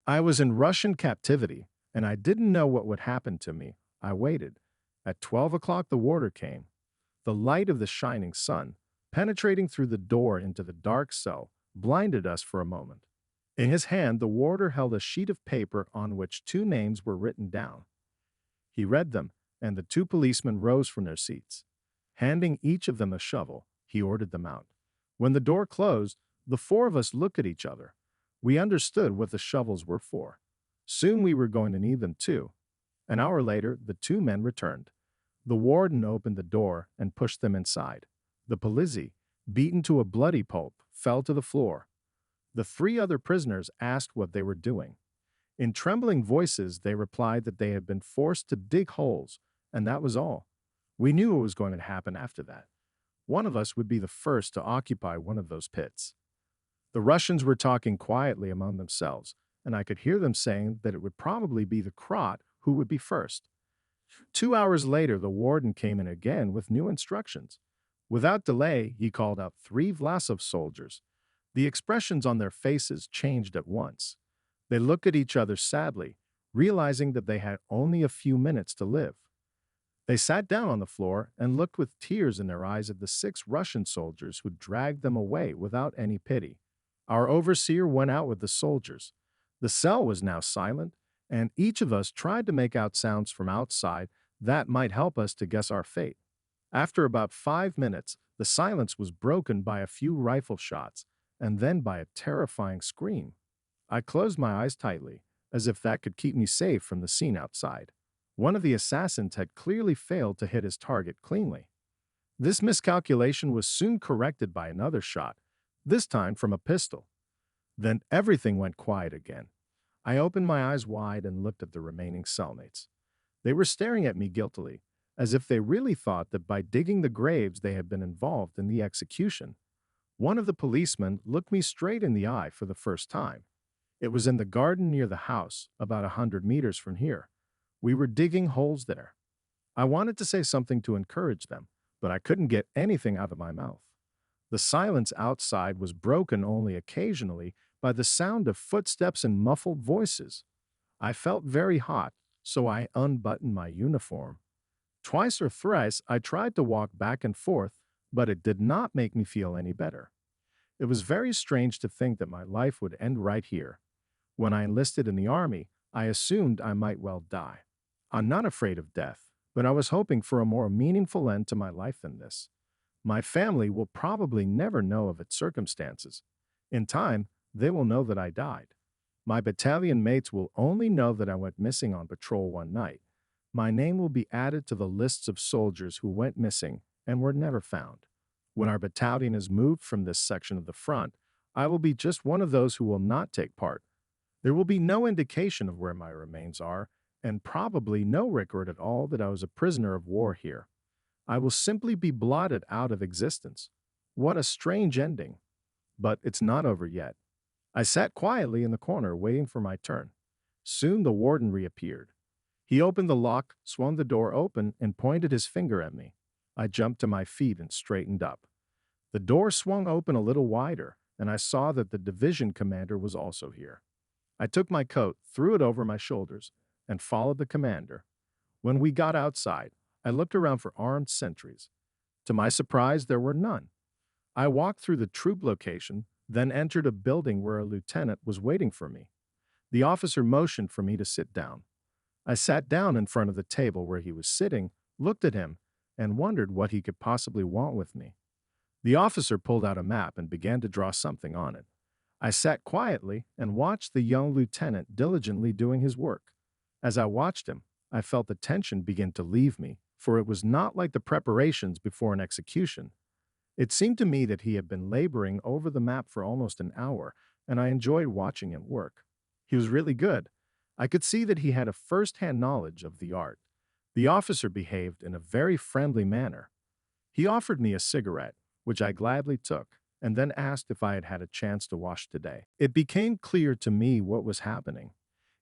I was in Russian captivity, and I didn't know what would happen to me. I waited. At 12 o'clock, the warder came. The light of the shining sun, penetrating through the door into the dark cell, blinded us for a moment. In his hand, the warder held a sheet of paper on which two names were written down. He read them, and the two policemen rose from their seats. Handing each of them a shovel, he ordered them out. When the door closed, the four of us looked at each other. We understood what the shovels were for. Soon we were going to need them too. An hour later, the two men returned. The warden opened the door and pushed them inside. The polizzi, beaten to a bloody pulp, fell to the floor. The three other prisoners asked what they were doing. In trembling voices, they replied that they had been forced to dig holes, and that was all. We knew what was going to happen after that. One of us would be the first to occupy one of those pits. The Russians were talking quietly among themselves, and I could hear them saying that it would probably be the Krot who would be first. 2 hours later, the warden came in again with new instructions. Without delay, he called out three Vlasov soldiers. The expressions on their faces changed at once. They looked at each other sadly, realizing that they had only a few minutes to live. They sat down on the floor and looked with tears in their eyes at the 6 Russian soldiers who dragged them away without any pity. Our overseer went out with the soldiers. The cell was now silent, and each of us tried to make out sounds from outside that might help us to guess our fate. After about 5 minutes, the silence was broken by a few rifle shots, and then by a terrifying scream. I closed my eyes tightly, as if that could keep me safe from the scene outside. One of the assassins had clearly failed to hit his target cleanly. This miscalculation was soon corrected by another shot, this time from a pistol. Then everything went quiet again. I opened my eyes wide and looked at the remaining cellmates. They were staring at me guiltily, as if they really thought that by digging the graves they had been involved in the execution. One of the policemen looked me straight in the eye for the first time. It was in the garden near the house, about 100 meters from here. We were digging holes there. I wanted to say something to encourage them, but I couldn't get anything out of my mouth. The silence outside was broken only occasionally by the sound of footsteps and muffled voices. I felt very hot, so I unbuttoned my uniform. Twice or thrice I tried to walk back and forth, but it did not make me feel any better. It was very strange to think that my life would end right here. When I enlisted in the army, I assumed I might well die. I'm not afraid of death, but I was hoping for a more meaningful end to my life than this. My family will probably never know of its circumstances. In time, they will know that I died. My battalion mates will only know that I went missing on patrol one night. My name will be added to the lists of soldiers who went missing and were never found. When our battalion is moved from this section of the front, I will be just one of those who will not take part. There will be no indication of where my remains are, and probably no record at all that I was a prisoner of war here. I will simply be blotted out of existence. What a strange ending. But it's not over yet. I sat quietly in the corner waiting for my turn. Soon the warden reappeared. He opened the lock, swung the door open, and pointed his finger at me. I jumped to my feet and straightened up. The door swung open a little wider, and I saw that the division commander was also here. I took my coat, threw it over my shoulders, and followed the commander. When we got outside, I looked around for armed sentries. To my surprise, there were none. I walked through the troop location, then entered a building where a lieutenant was waiting for me. The officer motioned for me to sit down. I sat down in front of the table where he was sitting, looked at him, and wondered what he could possibly want with me. The officer pulled out a map and began to draw something on it. I sat quietly and watched the young lieutenant diligently doing his work. As I watched him, I felt the tension begin to leave me, for it was not like the preparations before an execution. It seemed to me that he had been laboring over the map for almost an hour, and I enjoyed watching him work. He was really good. I could see that he had a first-hand knowledge of the art. The officer behaved in a very friendly manner. He offered me a cigarette, which I gladly took, and then asked if I had had a chance to wash today. It became clear to me what was happening.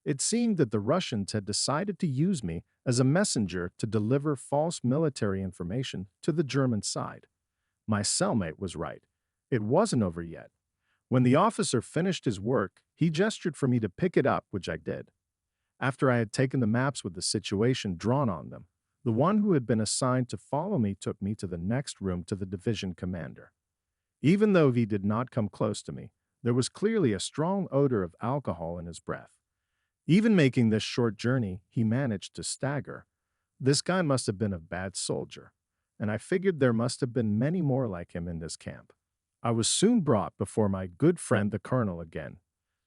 It seemed that the Russians had decided to use me as a messenger to deliver false military information to the German side. My cellmate was right. It wasn't over yet. When the officer finished his work, he gestured for me to pick it up, which I did. After I had taken the maps with the situation drawn on them, the one who had been assigned to follow me took me to the next room to the division commander. Even though he did not come close to me, there was clearly a strong odor of alcohol in his breath. Even making this short journey, he managed to stagger. This guy must have been a bad soldier, and I figured there must have been many more like him in this camp. I was soon brought before my good friend the colonel again.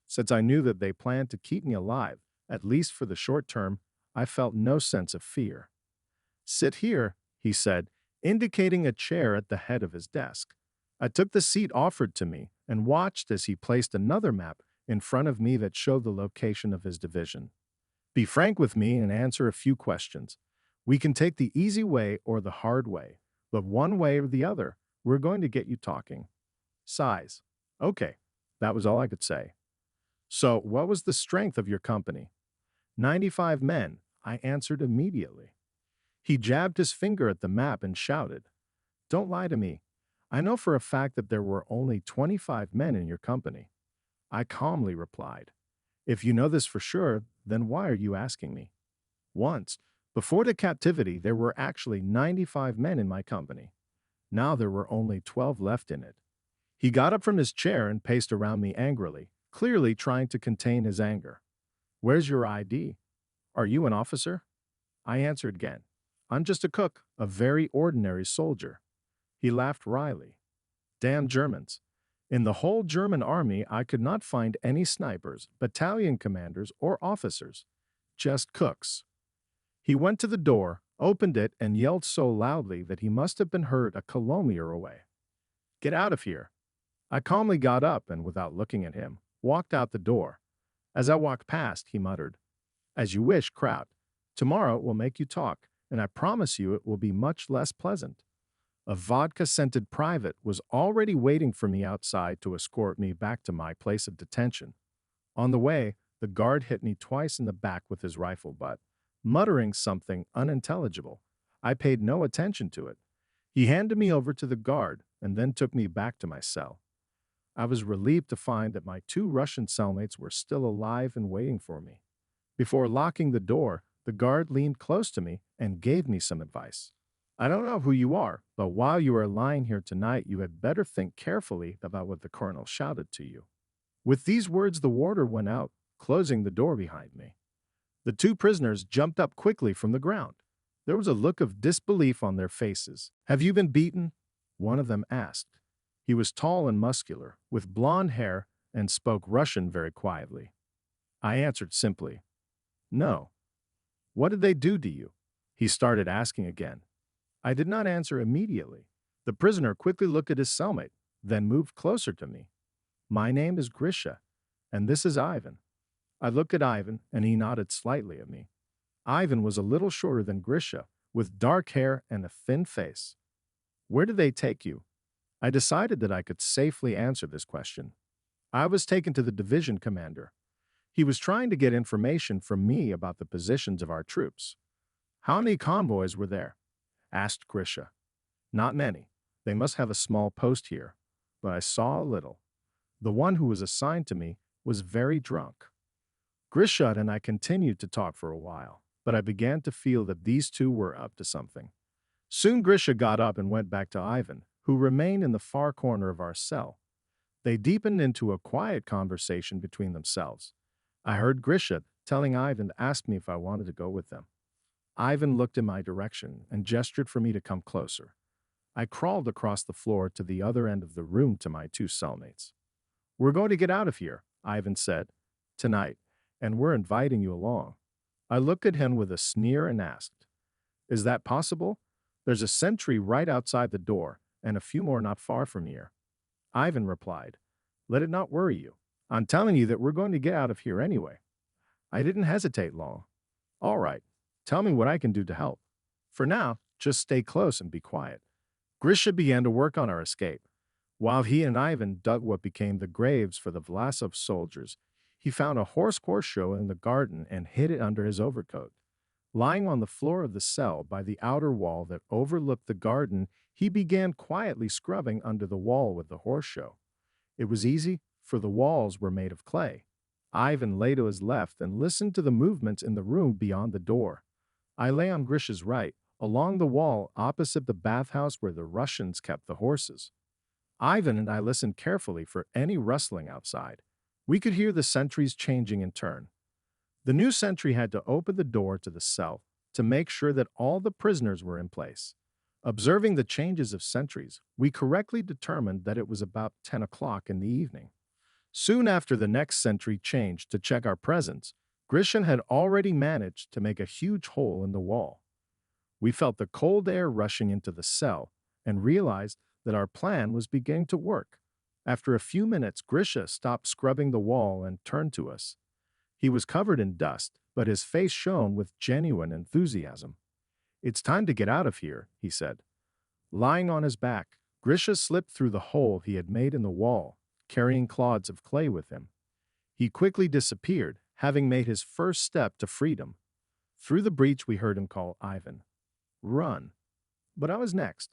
Since I knew that they planned to keep me alive, at least for the short term, I felt no sense of fear. "Sit here," he said, indicating a chair at the head of his desk. I took the seat offered to me and watched as he placed another map in front of me that showed the location of his division. "Be frank with me and answer a few questions. We can take the easy way or the hard way, but one way or the other, we're going to get you talking." Size. Okay, that was all I could say. "So, what was the strength of your company?" 95 men, I answered immediately. He jabbed his finger at the map and shouted, "Don't lie to me. I know for a fact that there were only 25 men in your company." I calmly replied, "If you know this for sure, then why are you asking me?" Once, before the captivity, there were actually 95 men in my company. Now there were only 12 left in it. He got up from his chair and paced around me angrily, clearly trying to contain his anger. "Where's your ID? Are you an officer?" I answered again, "I'm just a cook, a very ordinary soldier." He laughed wryly. "Damn Germans. In the whole German army, I could not find any snipers, battalion commanders, or officers. Just cooks." He went to the door, opened it, and yelled so loudly that he must have been heard a kilometer away. "Get out of here." I calmly got up and, without looking at him, walked out the door. As I walked past, he muttered, "As you wish, Kraut. Tomorrow will make you talk, and I promise you it will be much less pleasant." A vodka-scented private was already waiting for me outside to escort me back to my place of detention. On the way, the guard hit me twice in the back with his rifle butt, muttering something unintelligible. I paid no attention to it. He handed me over to the guard and then took me back to my cell. I was relieved to find that my two Russian cellmates were still alive and waiting for me. Before locking the door, the guard leaned close to me and gave me some advice. "I don't know who you are, but while you are lying here tonight, you had better think carefully about what the colonel shouted to you." With these words, the warder went out, closing the door behind me. The two prisoners jumped up quickly from the ground. There was a look of disbelief on their faces. "Have you been beaten?" one of them asked. He was tall and muscular, with blonde hair, and spoke Russian very quietly. I answered simply, "No." "What did they do to you?" he started asking again. I did not answer immediately. The prisoner quickly looked at his cellmate, then moved closer to me. "My name is Grisha, and this is Ivan." I looked at Ivan, and he nodded slightly at me. Ivan was a little shorter than Grisha, with dark hair and a thin face. "Where did they take you?" I decided that I could safely answer this question. I was taken to the division commander. He was trying to get information from me about the positions of our troops. "How many convoys were there?" asked Grisha. "Not many. They must have a small post here, but I saw a little." The one who was assigned to me was very drunk. Grisha and I continued to talk for a while, but I began to feel that these two were up to something. Soon Grisha got up and went back to Ivan, who remained in the far corner of our cell. They deepened into a quiet conversation between themselves. I heard Grisha telling Ivan to ask me if I wanted to go with them. Ivan looked in my direction and gestured for me to come closer. I crawled across the floor to the other end of the room to my two cellmates. "We're going to get out of here," Ivan said, "tonight, and we're inviting you along." I looked at him with a sneer and asked, "Is that possible? There's a sentry right outside the door, and a few more not far from here." Ivan replied, "Let it not worry you. I'm telling you that we're going to get out of here anyway." I didn't hesitate long. "All right, tell me what I can do to help. For now, just stay close and be quiet." Grisha began to work on our escape. While he and Ivan dug what became the graves for the Vlasov soldiers, he found a horseshoe in the garden and hid it under his overcoat. Lying on the floor of the cell by the outer wall that overlooked the garden, he began quietly scrubbing under the wall with the horseshoe. It was easy, for the walls were made of clay. Ivan lay to his left and listened to the movements in the room beyond the door. I lay on Grisha's right, along the wall opposite the bathhouse where the Russians kept the horses. Ivan and I listened carefully for any rustling outside. We could hear the sentries changing in turn. The new sentry had to open the door to the cell to make sure that all the prisoners were in place. Observing the changes of sentries, we correctly determined that it was about 10 o'clock in the evening. Soon after the next sentry changed to check our presence, Grisha had already managed to make a huge hole in the wall. We felt the cold air rushing into the cell and realized that our plan was beginning to work. After a few minutes, Grisha stopped scrubbing the wall and turned to us. He was covered in dust, but his face shone with genuine enthusiasm. "It's time to get out of here," he said. Lying on his back, Grisha slipped through the hole he had made in the wall, carrying clods of clay with him. He quickly disappeared, having made his first step to freedom. Through the breach we heard him call Ivan. "Run." But I was next.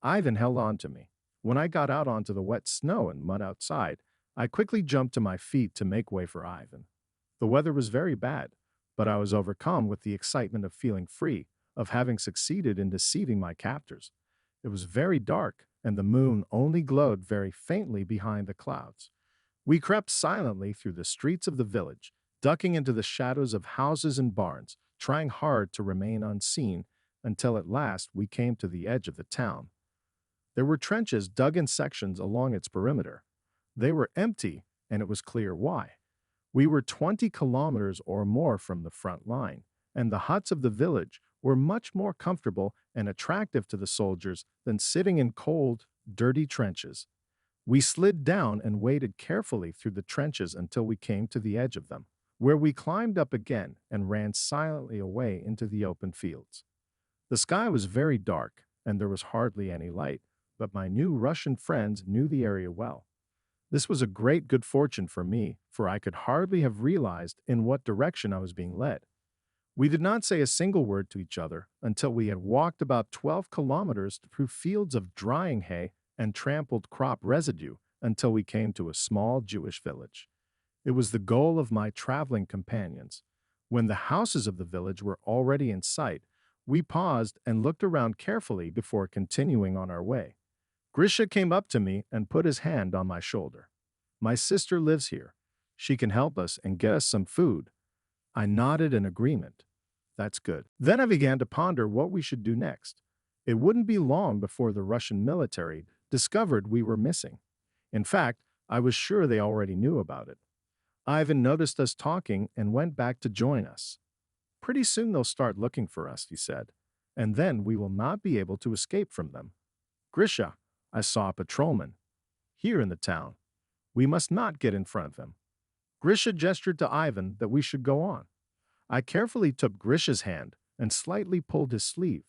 Ivan held on to me. When I got out onto the wet snow and mud outside, I quickly jumped to my feet to make way for Ivan. The weather was very bad, but I was overcome with the excitement of feeling free, of having succeeded in deceiving my captors. It was very dark, and the moon only glowed very faintly behind the clouds. We crept silently through the streets of the village, ducking into the shadows of houses and barns, trying hard to remain unseen, until at last we came to the edge of the town. There were trenches dug in sections along its perimeter. They were empty, and it was clear why. We were 20 kilometers or more from the front line, and the huts of the village were much more comfortable and attractive to the soldiers than sitting in cold, dirty trenches. We slid down and waded carefully through the trenches until we came to the edge of them, where we climbed up again and ran silently away into the open fields. The sky was very dark, and there was hardly any light, but my new Russian friends knew the area well. This was a great good fortune for me, for I could hardly have realized in what direction I was being led. We did not say a single word to each other until we had walked about 12 kilometers through fields of drying hay and trampled crop residue until we came to a small Jewish village. It was the goal of my traveling companions. When the houses of the village were already in sight, we paused and looked around carefully before continuing on our way. Grisha came up to me and put his hand on my shoulder. "My sister lives here. She can help us and get us some food." I nodded in agreement. "That's good." Then I began to ponder what we should do next. It wouldn't be long before the Russian military discovered we were missing. In fact, I was sure they already knew about it. Ivan noticed us talking and went back to join us. "Pretty soon they'll start looking for us," he said, "and then we will not be able to escape from them. Grisha, I saw a patrolman here in the town. We must not get in front of him." Grisha gestured to Ivan that we should go on. I carefully took Grisha's hand and slightly pulled his sleeve,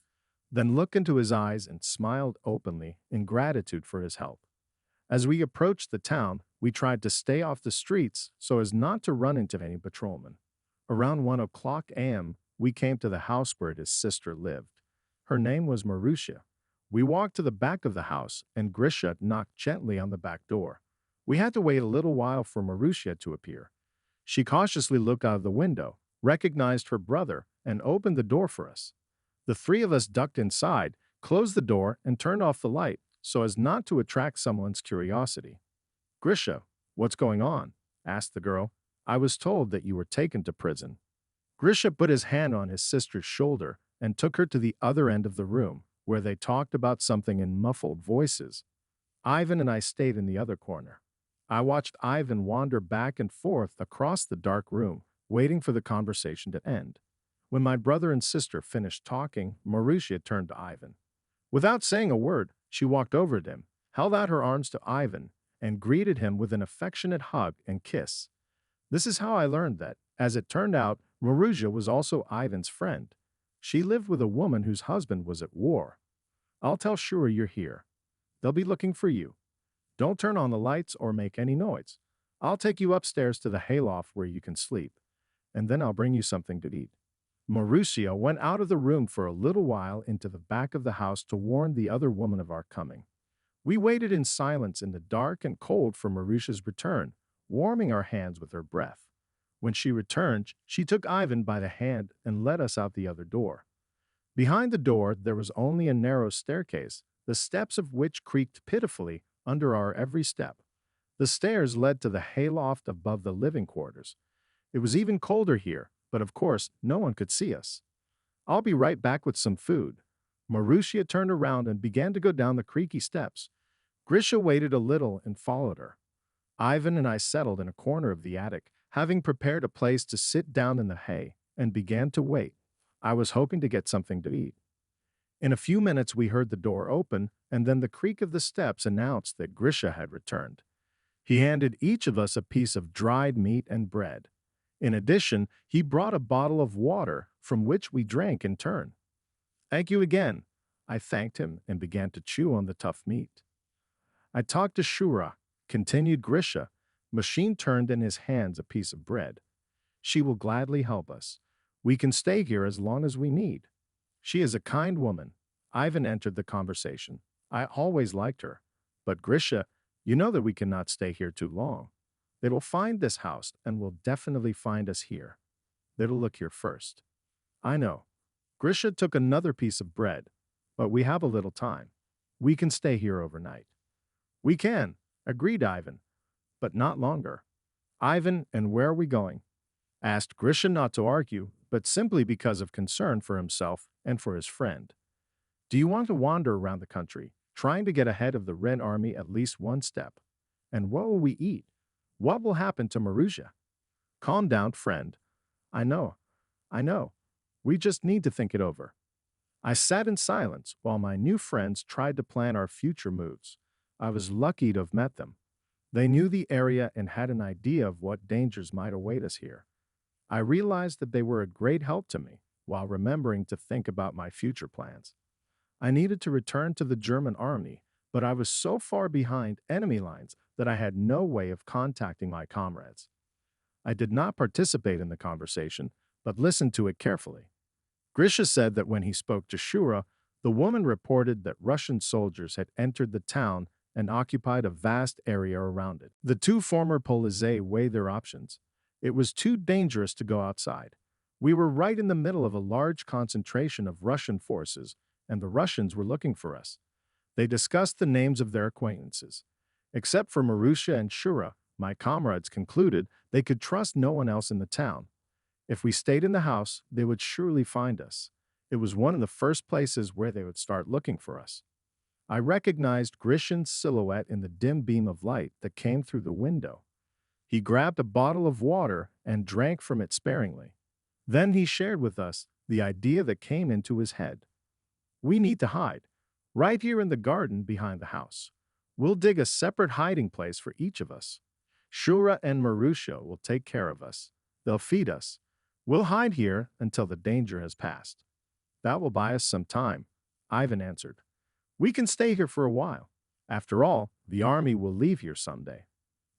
then looked into his eyes and smiled openly in gratitude for his help. As we approached the town, we tried to stay off the streets so as not to run into any patrolmen. Around 1 o'clock a.m., we came to the house where his sister lived. Her name was Marussia. We walked to the back of the house, and Grisha knocked gently on the back door. We had to wait a little while for Marussia to appear. She cautiously looked out of the window, recognized her brother, and opened the door for us. The three of us ducked inside, closed the door, and turned off the light so as not to attract someone's curiosity. "Grisha, what's going on?" asked the girl. "I was told that you were taken to prison." Grisha put his hand on his sister's shoulder and took her to the other end of the room, where they talked about something in muffled voices. Ivan and I stayed in the other corner. I watched Ivan wander back and forth across the dark room, waiting for the conversation to end. When my brother and sister finished talking, Marussia turned to Ivan. Without saying a word, she walked over to him, held out her arms to Ivan, and greeted him with an affectionate hug and kiss. This is how I learned that, as it turned out, Marussia was also Ivan's friend. She lived with a woman whose husband was at war. "I'll tell Shura you're here. They'll be looking for you. Don't turn on the lights or make any noise. I'll take you upstairs to the hayloft where you can sleep, and then I'll bring you something to eat." Marussia went out of the room for a little while into the back of the house to warn the other woman of our coming. We waited in silence in the dark and cold for Marussia's return, warming our hands with her breath. When she returned, she took Ivan by the hand and led us out the other door. Behind the door, there was only a narrow staircase, the steps of which creaked pitifully under our every step. The stairs led to the hayloft above the living quarters. It was even colder here, but of course, no one could see us. I'll be right back with some food. Marussia turned around and began to go down the creaky steps. Grisha waited a little and followed her. Ivan and I settled in a corner of the attic, having prepared a place to sit down in the hay, and began to wait. I was hoping to get something to eat. In a few minutes, we heard the door open, and then the creak of the steps announced that Grisha had returned. He handed each of us a piece of dried meat and bread. In addition, he brought a bottle of water, from which we drank in turn. "Thank you again." I thanked him and began to chew on the tough meat. "I talked to Shura," continued Grisha. Machine turned in his hands a piece of bread. "She will gladly help us. We can stay here as long as we need. She is a kind woman." Ivan entered the conversation. "I always liked her. But Grisha, you know that we cannot stay here too long. They will find this house and will definitely find us here. They'll look here first." "I know." Grisha took another piece of bread. "But we have a little time. We can stay here overnight." "We can," agreed Ivan, "but not longer." "Ivan, and where are we going?" asked Grisha, not to argue, but simply because of concern for himself and for his friend. "Do you want to wander around the country, trying to get ahead of the Red Army at least one step? And what will we eat? What will happen to Marussia?" "Calm down, friend. I know. I know. We just need to think it over." I sat in silence while my new friends tried to plan our future moves. I was lucky to have met them. They knew the area and had an idea of what dangers might await us here. I realized that they were a great help to me, while remembering to think about my future plans. I needed to return to the German army, but I was so far behind enemy lines that I had no way of contacting my comrades. I did not participate in the conversation, but listened to it carefully. Grisha said that when he spoke to Shura, the woman reported that Russian soldiers had entered the town and occupied a vast area around it. The two former Polizei weighed their options. It was too dangerous to go outside. We were right in the middle of a large concentration of Russian forces, and the Russians were looking for us. They discussed the names of their acquaintances. Except for Marussia and Shura, my comrades concluded they could trust no one else in the town. If we stayed in the house, they would surely find us. It was one of the first places where they would start looking for us. I recognized Grishin's silhouette in the dim beam of light that came through the window. He grabbed a bottle of water and drank from it sparingly. Then he shared with us the idea that came into his head. "We need to hide, right here in the garden behind the house. We'll dig a separate hiding place for each of us. Shura and Marussia will take care of us. They'll feed us. We'll hide here until the danger has passed." "That will buy us some time," Ivan answered. "We can stay here for a while. After all, the army will leave here someday.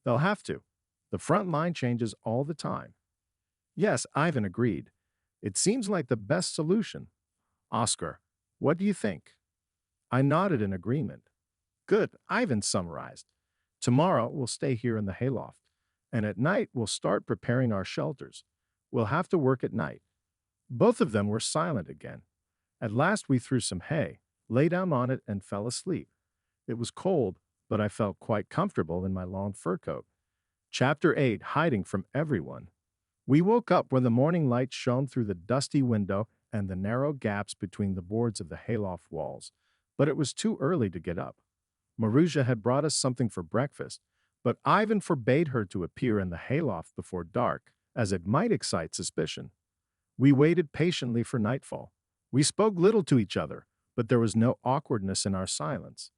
They'll have to. The front line changes all the time." "Yes," Ivan agreed. "It seems like the best solution. Oscar, what do you think?" I nodded in agreement. "Good," Ivan summarized. "Tomorrow we'll stay here in the hayloft, and at night we'll start preparing our shelters. We'll have to work at night." Both of them were silent again. At last we threw some hay, lay down on it, and fell asleep. It was cold, but I felt quite comfortable in my long fur coat. Chapter 8: Hiding from Everyone. We woke up when the morning light shone through the dusty window and the narrow gaps between the boards of the hayloft walls, but it was too early to get up. Marussia had brought us something for breakfast, but Ivan forbade her to appear in the hayloft before dark, as it might excite suspicion. We waited patiently for nightfall. We spoke little to each other, but there was no awkwardness in our silence.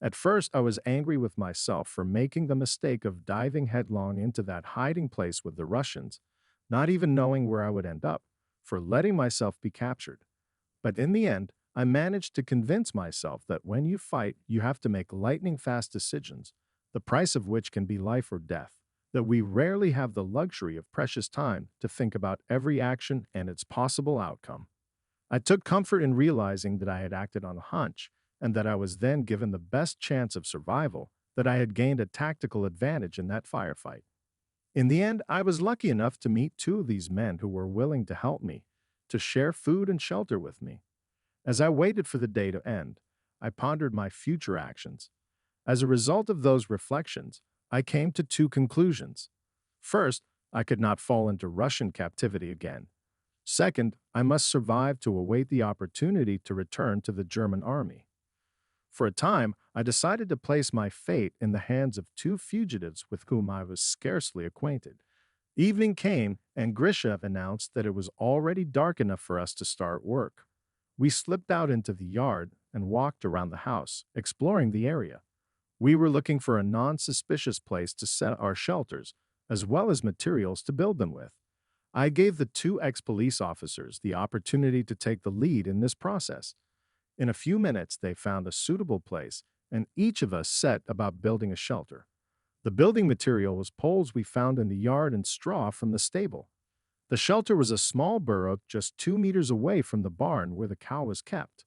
At first, I was angry with myself for making the mistake of diving headlong into that hiding place with the Russians, not even knowing where I would end up, for letting myself be captured. But in the end, I managed to convince myself that when you fight, you have to make lightning-fast decisions, the price of which can be life or death, that we rarely have the luxury of precious time to think about every action and its possible outcome. I took comfort in realizing that I had acted on a hunch, and that I was then given the best chance of survival, that I had gained a tactical advantage in that firefight. In the end, I was lucky enough to meet two of these men who were willing to help me, to share food and shelter with me. As I waited for the day to end, I pondered my future actions. As a result of those reflections, I came to two conclusions. First, I could not fall into Russian captivity again. Second, I must survive to await the opportunity to return to the German army. For a time, I decided to place my fate in the hands of two fugitives with whom I was scarcely acquainted. Evening came, and Grisha announced that it was already dark enough for us to start work. We slipped out into the yard and walked around the house, exploring the area. We were looking for a non-suspicious place to set our shelters, as well as materials to build them with. I gave the two ex-police officers the opportunity to take the lead in this process. In a few minutes, they found a suitable place, and each of us set about building a shelter. The building material was poles we found in the yard and straw from the stable. The shelter was a small burrow just 2 meters away from the barn where the cow was kept.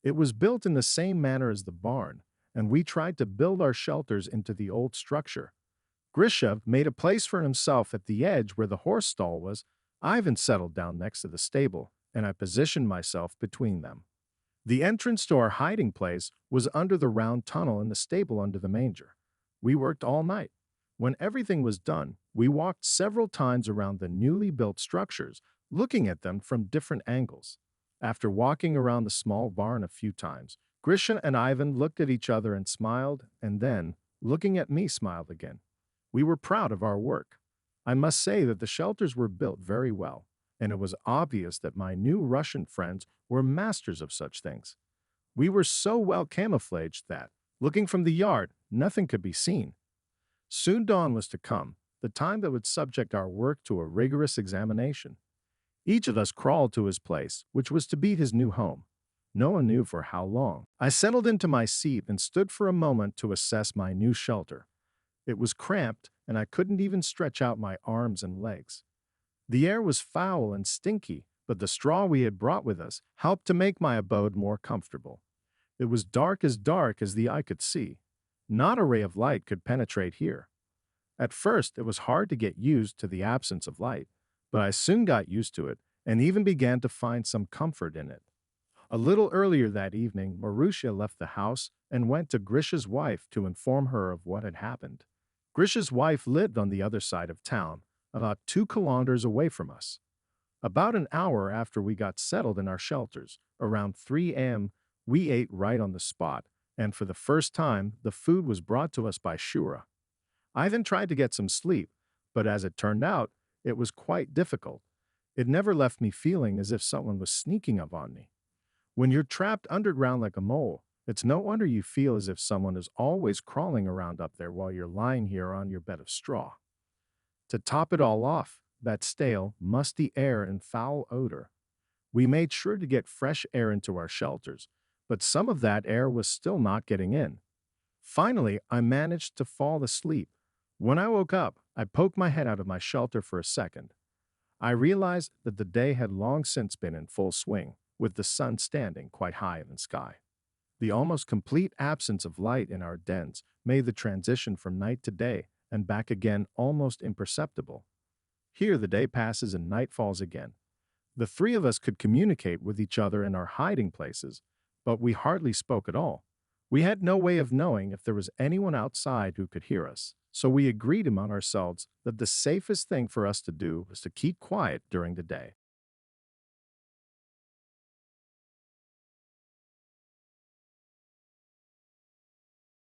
It was built in the same manner as the barn, and we tried to build our shelters into the old structure. Grisha made a place for himself at the edge where the horse stall was. Ivan settled down next to the stable, and I positioned myself between them. The entrance to our hiding place was under the round tunnel in the stable under the manger. We worked all night. When everything was done, we walked several times around the newly built structures, looking at them from different angles. After walking around the small barn a few times, Grisha and Ivan looked at each other and smiled, and then, looking at me, smiled again. We were proud of our work. I must say that the shelters were built very well, and it was obvious that my new Russian friends were masters of such things. We were so well camouflaged that, looking from the yard, nothing could be seen. Soon dawn was to come, the time that would subject our work to a rigorous examination. Each of us crawled to his place, which was to be his new home. No one knew for how long. I settled into my seat and stood for a moment to assess my new shelter. It was cramped, and I couldn't even stretch out my arms and legs. The air was foul and stinky, but the straw we had brought with us helped to make my abode more comfortable. It was dark as the eye could see. Not a ray of light could penetrate here. At first, it was hard to get used to the absence of light, but I soon got used to it and even began to find some comfort in it. A little earlier that evening, Marusha left the house and went to Grisha's wife to inform her of what had happened. Grisha's wife lived on the other side of town, about 2 kilometers away from us. About an hour after we got settled in our shelters, around 3 a.m., we ate right on the spot, and for the first time, the food was brought to us by Shura. I then tried to get some sleep, but as it turned out, it was quite difficult. It never left me feeling as if someone was sneaking up on me. When you're trapped underground like a mole, it's no wonder you feel as if someone is always crawling around up there while you're lying here on your bed of straw. To top it all off, that stale, musty air and foul odor. We made sure to get fresh air into our shelters, but some of that air was still not getting in. Finally, I managed to fall asleep. When I woke up, I poked my head out of my shelter for a second. I realized that the day had long since been in full swing, with the sun standing quite high in the sky. The almost complete absence of light in our dens made the transition from night to day and back again almost imperceptible. Here the day passes and night falls again. The three of us could communicate with each other in our hiding places, but we hardly spoke at all. We had no way of knowing if there was anyone outside who could hear us, so we agreed among ourselves that the safest thing for us to do was to keep quiet during the day.